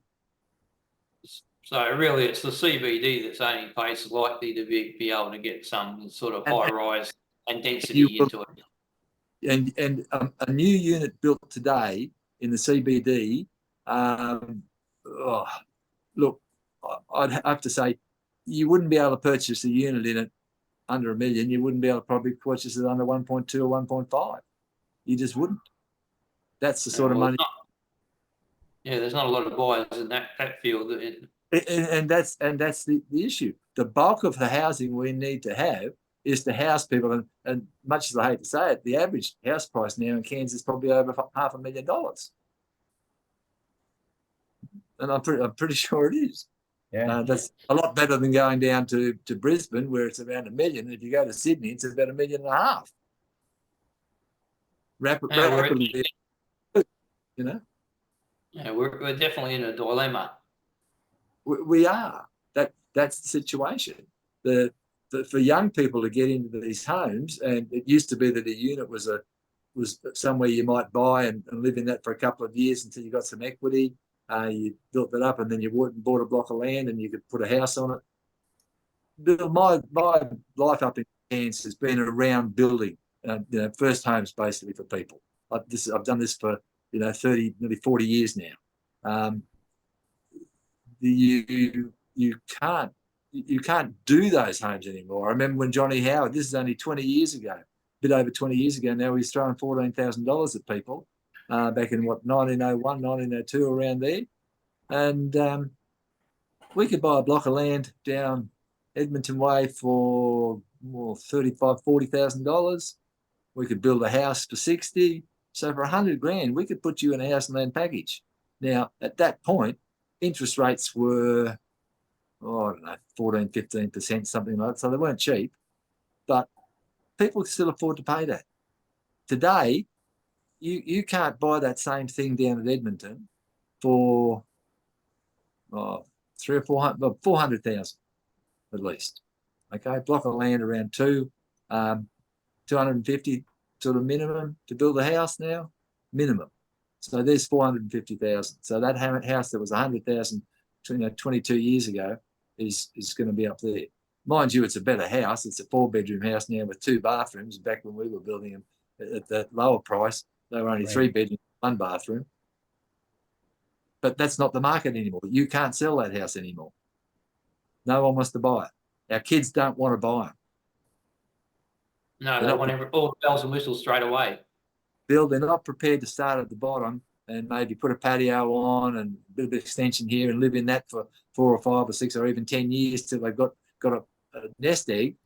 So really, it's the CBD that's only place likely to be able to get some sort of high rise and density into it. And a new unit built today in the CBD, look, I'd have to say you wouldn't be able to purchase a unit in it under $1 million, you wouldn't be able to probably purchase it under 1.2 or 1.5. You just wouldn't. That's the sort of money. There's not a lot of buyers in that field. And that's the issue. The bulk of the housing we need to have is to house people. And much as I hate to say it, the average house price now in Cairns is probably over $500,000. And I'm pretty sure it is. Yeah. That's a lot better than going down to Brisbane, where it's around $1 million. If you go to Sydney, it's about $1.5 million. Rapidly, you know. Yeah, we're definitely in a dilemma. We are. That's the situation. For young people to get into these homes, and it used to be that a unit was somewhere you might buy and live in that for a couple of years until you got some equity. You built that up, and then you bought a block of land, and you could put a house on it. Bill, my life up in Cairns has been around building, first homes basically for people. I've done this for 30, nearly 40 years now. You can't do those homes anymore. I remember when Johnny Howard, this is only 20 years ago, a bit over 20 years ago now, he's throwing $14,000 at people back in 1901, 1902, around there. And we could buy a block of land down Edmonton Way for $35,000, $40,000. We could build a house for 60. So for $100,000, we could put you in a house and land package. Now, at that point, interest rates were, I don't know, 14, 15%, something like that. So they weren't cheap, but people could still afford to pay that. Today, you can't buy that same thing down at Edmonton for $400,000 at least. Okay, block of land around 250 sort of minimum to build a house now, minimum. So there's 450,000. So that house that was 100,000, 22 years ago is going to be up there. Mind you, it's a better house. It's a 4-bedroom house now with 2 bathrooms. Back when we were building them at that lower price, they were only 3 bedrooms, 1 bathroom. But that's not the market anymore. You can't sell that house anymore. No one wants to buy it. Our kids don't want to buy them. No, they want all bells and whistles straight away. Bill, they're not prepared to start at the bottom and maybe put a patio on and a bit of extension here and live in that for 4 or 5 or 6 or even 10 years till they've got a nest egg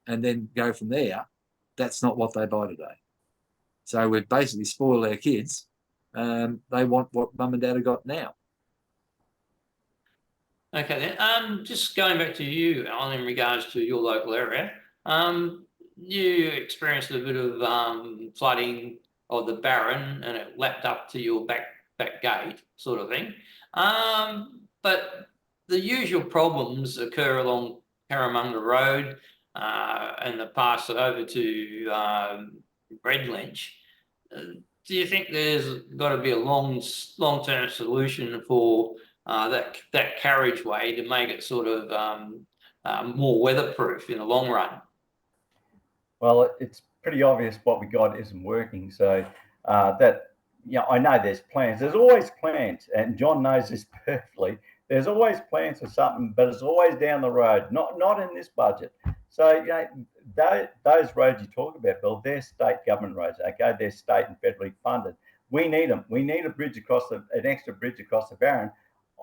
and then go from there. That's not what they buy today. So we've basically spoiled our kids. They want what mum and dad have got now. Okay, then. Just going back to you, Alan, in regards to your local area, you experienced a bit of flooding of the Barron, and it lapped up to your back gate, sort of thing. But the usual problems occur along Parramunga Road and the pass over to Redlinch. Do you think there's got to be a long-term solution for that carriageway to make it sort of more weatherproof in the long run? Well, it's pretty obvious what we got isn't working. So I know there's plans. There's always plans, and John knows this perfectly. There's always plans for something, but it's always down the road, not in this budget. So those roads you talk about, Bill, they're state government roads. Okay, they're state and federally funded. We need them. We need an extra bridge across the Barron.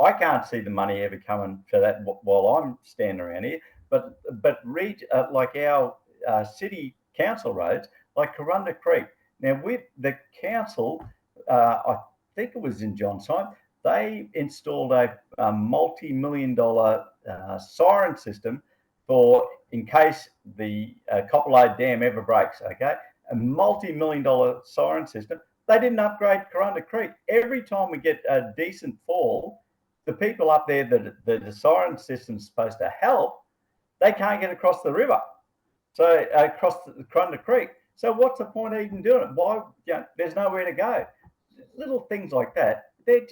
I can't see the money ever coming for that while I'm standing around here. But like our city council roads, like Corunda Creek. Now, with the council, I think it was in John's time, they installed a multi-million-dollar siren system for in case the Copperload Dam ever breaks. Okay, a multi-million-dollar siren system. They didn't upgrade Corunda Creek. Every time we get a decent fall, the people up there that the siren system's supposed to help, they can't get across the river. So across the Corunda Creek. So what's the point of even doing it? Why? There's nowhere to go. Little things like that. They're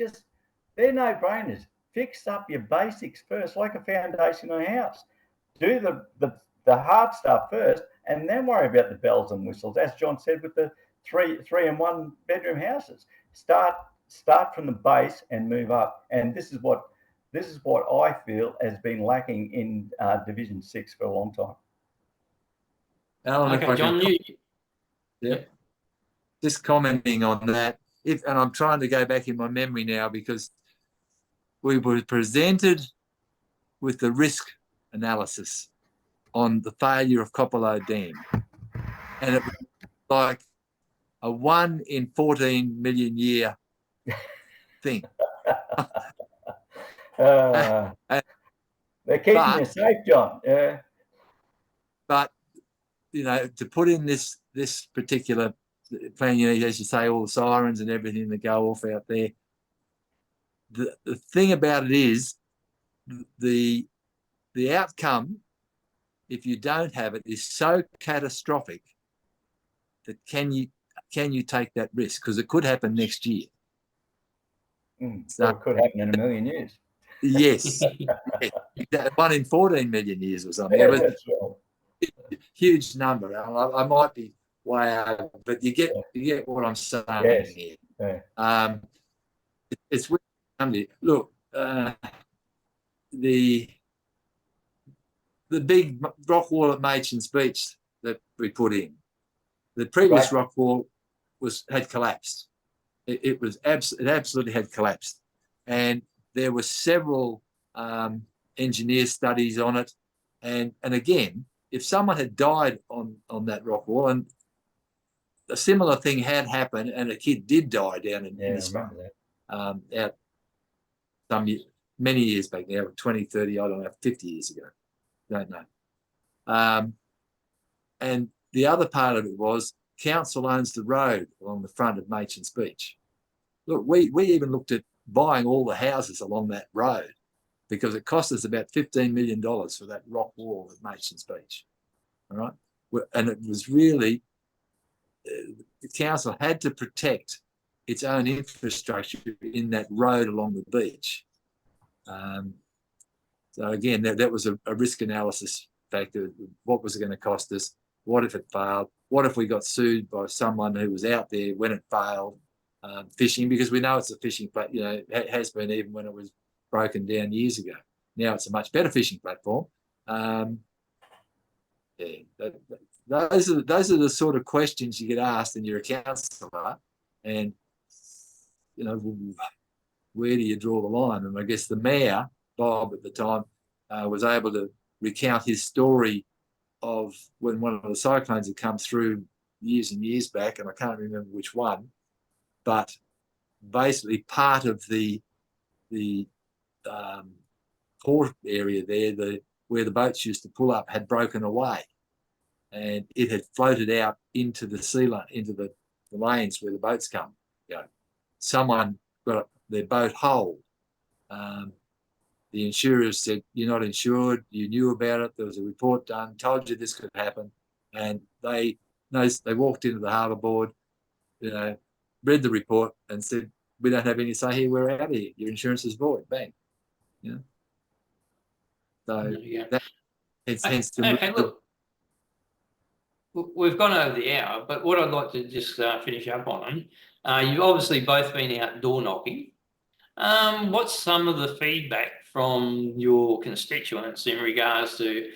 no-brainers. Fix up your basics first, like a foundation on a house. Do the hard stuff first, and then worry about the bells and whistles. As John said, with the three and 1 bedroom houses, start from the base and move up. And this is what I feel has been lacking in Division 6 for a long time. Alan, if Okay, I John, can, you. just commenting on that. And I'm trying to go back in my memory now because we were presented with the risk analysis on the failure of Copperlow Dam, and it was like a 1 in 14 million year thing. They're keeping you safe, John. Yeah. But to put in this particular plan, as you say, all the sirens and everything that go off out there. The thing about it is the outcome, if you don't have it, is so catastrophic that can you take that risk? Because it could happen next year. So it could happen in a million years. Yes. 1 in 14 million years or something. Yeah, It was that's right. huge number. I might be way over, but you get what I'm saying here. Yeah. It's look, the big rock wall at Machin's Beach that we put in, the previous rock wall had collapsed. It absolutely had collapsed, and there were several engineer studies on it, and again, if someone had died on that rock wall, and a similar thing had happened, and a kid did die down in this out many years back now, 20, 30, I don't know, 50 years ago, don't know. And the other part of it was council owns the road along the front of Machin's Beach. Look, we even looked at buying all the houses along that road because it cost us about $15 million for that rock wall at Machin's Beach. All right. And it was really, the council had to protect its own infrastructure in that road along the beach. So again, that was a risk analysis factor. What was it going to cost us? What if it failed? What if we got sued by someone who was out there when it failed, fishing? Because we know it's a fishing platform, it has been even when it was broken down years ago. Now it's a much better fishing platform. Those are the sort of questions you get asked and you're a councillor, and where do you draw the line? And I guess the mayor, Bob, at the time, was able to recount his story of when one of the cyclones had come through years and years back, and I can't remember which one, but basically part of the port area there, where the boats used to pull up, had broken away, and it had floated out into the sea line, into the lanes where the boats come. Someone got their boat holed. The insurers said, "You're not insured. You knew about it. There was a report done. Told you this could happen." And they walked into the harbour board, read the report, and said, "We don't have any say here. We're out of here. Your insurance is void." Bang. So that hence Okay, look, we've gone over the hour, but what I'd like to just finish up on, you've obviously both been out door knocking. What's some of the feedback from your constituents in regards to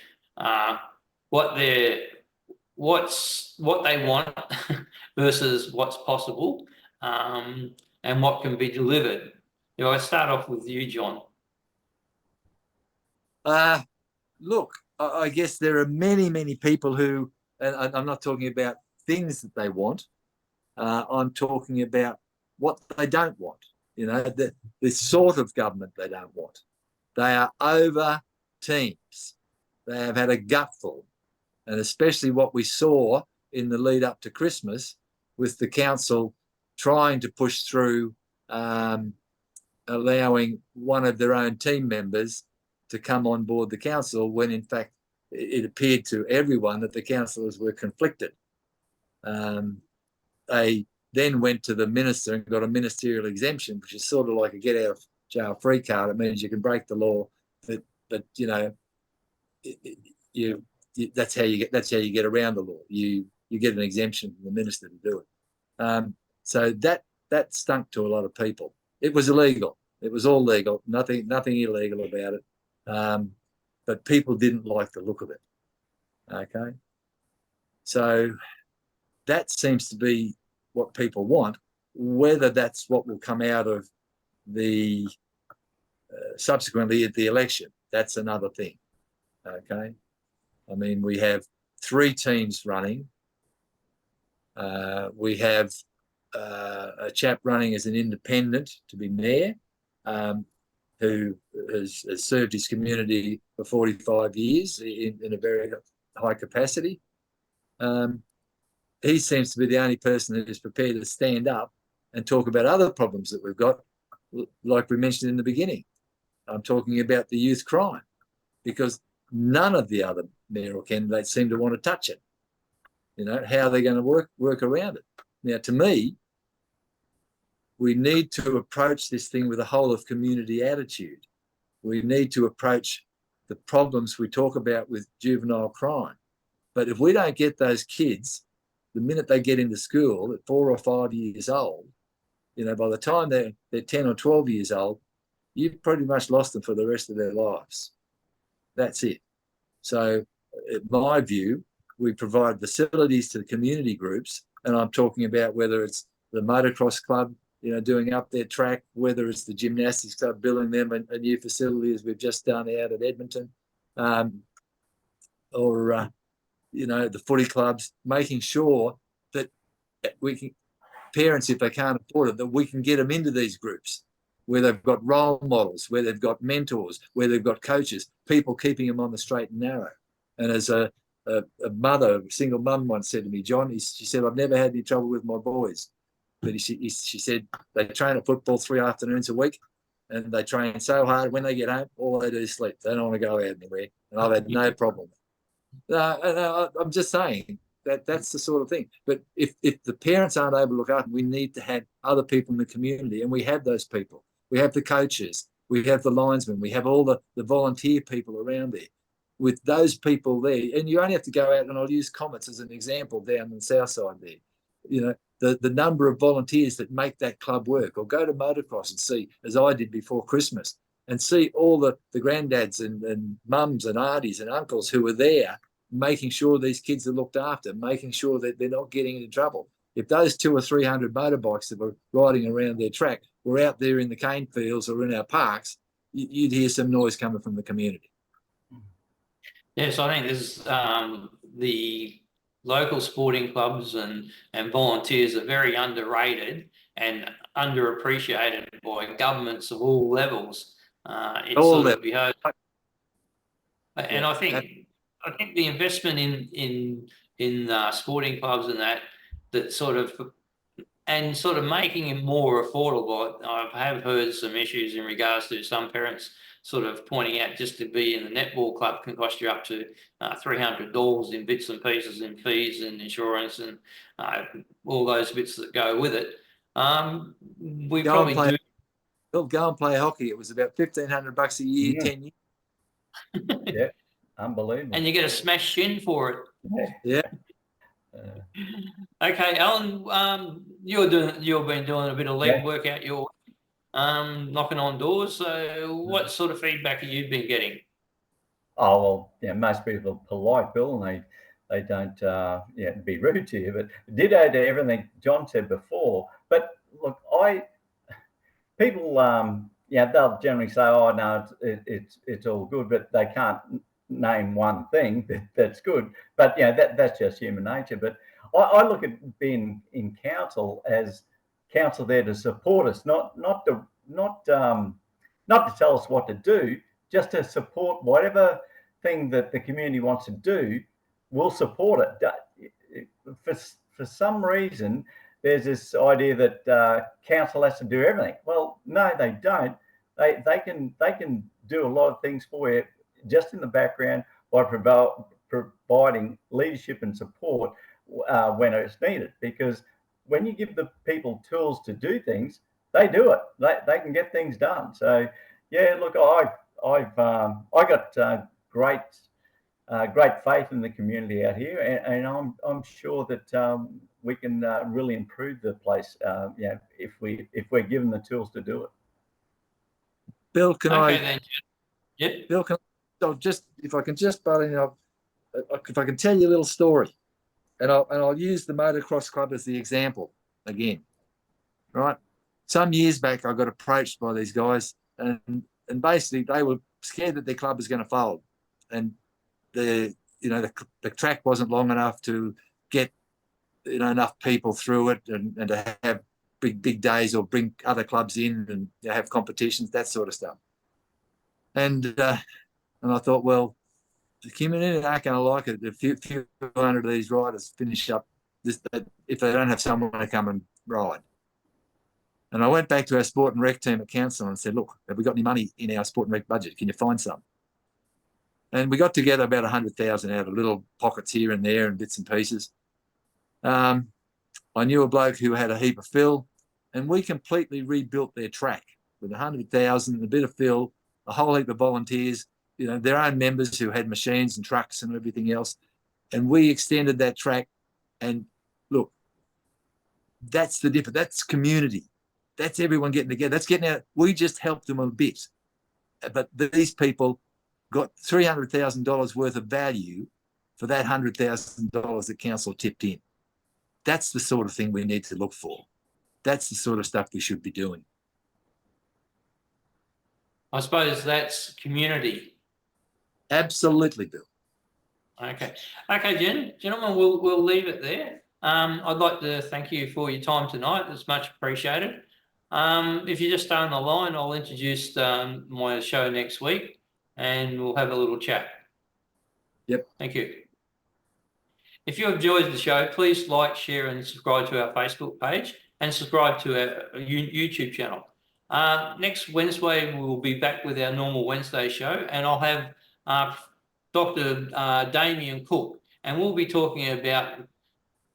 what they want versus what's possible, and what can be delivered? I start off with you, John. Look, I guess there are many, many people who, and I'm not talking about things that they want. I'm talking about what they don't want. The sort of government they don't want. They are over teams. They have had a gutful, and especially what we saw in the lead up to Christmas with the council trying to push through allowing one of their own team members to come on board the council, when in fact it appeared to everyone that the councillors were conflicted. They then went to the minister and got a ministerial exemption, which is sort of like a get out of jail free card. It means you can break the law, but that's how you get around the law. You get an exemption from the minister to do it. So that stunk to a lot of people. It was illegal. It was all legal. Nothing illegal about it. But people didn't like the look of it. Okay. So that seems to be what people want. Whether that's what will come out of the subsequently at the election, that's another thing. Okay, I mean, we have 3 teams running. We have a chap running as an independent to be mayor, who has served his community for 45 years in a very high capacity. He seems to be the only person that is prepared to stand up and talk about other problems that we've got, like we mentioned in the beginning. I'm talking about the youth crime, because none of the other mayoral candidates seem to want to touch it. You know, how are they going to work around it? Now, to me, we need to approach this thing with a whole of community attitude. We need to approach the problems we talk about with juvenile crime. But if we don't get those kids, the minute they get into school at 4 or 5 years old, you know, by the time they're 10 or 12 years old, you've pretty much lost them for the rest of their lives. That's it. So, in my view, we provide facilities to the community groups, and I'm talking about whether it's the motocross club, you know, doing up their track, whether it's the gymnastics club, building them a new facility as we've just done out at Edmonton, or you know, the footy clubs, making sure that we can, parents, if they can't afford it, that we can get them into these groups where they've got role models, where they've got mentors, where they've got coaches, people keeping them on the straight and narrow. And as a mother, a single mum once said to me, John, she said, I've never had any trouble with my boys. But she said they train at football 3 afternoons a week, and they train so hard. When they get home, all they do is sleep. They don't want to go out anywhere. And I've had no problem. I'm just saying that's the sort of thing. But if the parents aren't able to look after them, we need to have other people in the community, and we have those people. We have the coaches, we have the linesmen, we have all the volunteer people around there. With those people there, and you only have to go out, and I'll use Comets as an example down the south side there. You know, the number of volunteers that make that club work, or go to motocross and see, as I did before Christmas, and see all the granddads and mums and aunties and uncles who are there making sure these kids are looked after, making sure that they're not getting into trouble. If those 200 or 300 motorbikes that were riding around their track were out there in the cane fields or in our parks, you'd hear some noise coming from the community. Yes, I think there's the local sporting clubs and volunteers are very underrated and underappreciated by governments of all levels. It's All sort of levels. and I think the investment in sporting clubs and that sort of making it more affordable. I have heard some issues in regards to some parents sort of pointing out just to be in the netball club can cost you up to $300 in bits and pieces and fees and insurance and all those bits that go with it. We probably do. Go and play hockey. It was about $1,500 a year, Yeah. 10 years. Yeah, unbelievable. And you get a smash shin for it. Yeah. Okay, Alan, you've been doing a bit of leg work out your knocking on doors. So what sort of feedback have you been getting? Oh, well, yeah, most people are polite, Bill, and they don't be rude to you. But ditto to everything John said before. But look, people they'll generally say, oh no, it's all good, but they can't name one thing that's good. But that's just human nature. But I look at being in council as council there to support us, not to tell us what to do, just to support whatever thing that the community wants to do. We'll support it. For some reason, there's this idea that council has to do everything. Well, no, they don't. They can do a lot of things for you just in the background by providing leadership and support when it's needed. Because when you give the people tools to do things, they do it. They can get things done. So yeah, look, I got great faith in the community out here, and I'm sure that we can really improve the place. If we're given the tools to do it. Bill, can Yep. Bill, if I can just butt in, if I can tell you a little story. and I'll use the motocross club as the example again, right? Some years back, I got approached by these guys, and basically they were scared that their club was going to fold, and the track wasn't long enough to get enough people through it, and to have big days or bring other clubs in and have competitions, that sort of stuff. And I thought, well, the community aren't going to like it. A few hundred of these riders finish up this, if they don't have someone to come and ride. And I went back to our sport and rec team at council and said, look, have we got any money in our sport and rec budget? Can you find some? And we got together about 100,000 out of little pockets here and there and bits and pieces. I knew a bloke who had a heap of fill, and we completely rebuilt their track with 100,000, a bit of fill, a whole heap of volunteers, their own members who had machines and trucks and everything else. And we extended that track. And look, that's the difference. That's community. That's everyone getting together. That's getting out. We just helped them a bit. But these people got $300,000 worth of value for that $100,000 that council tipped in. That's the sort of thing we need to look for. That's the sort of stuff we should be doing. I suppose that's community. Absolutely, Bill. Okay, gentlemen, we'll leave it there. I'd like to thank you for your time tonight. It's much appreciated. If you just stay on the line, I'll introduce my show next week, and we'll have a little chat. Yep. Thank you. If you enjoyed the show, please like, share, and subscribe to our Facebook page, and subscribe to our YouTube channel. Next Wednesday, we'll be back with our normal Wednesday show, and I'll have Dr. Damien Cook, and we'll be talking about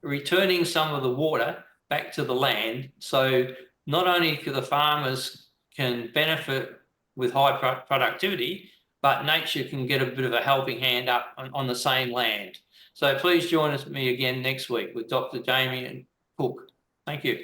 returning some of the water back to the land, so not only the farmers can benefit with high productivity, but nature can get a bit of a helping hand up on the same land. So please join me again next week with Dr. Damien Cook. Thank you.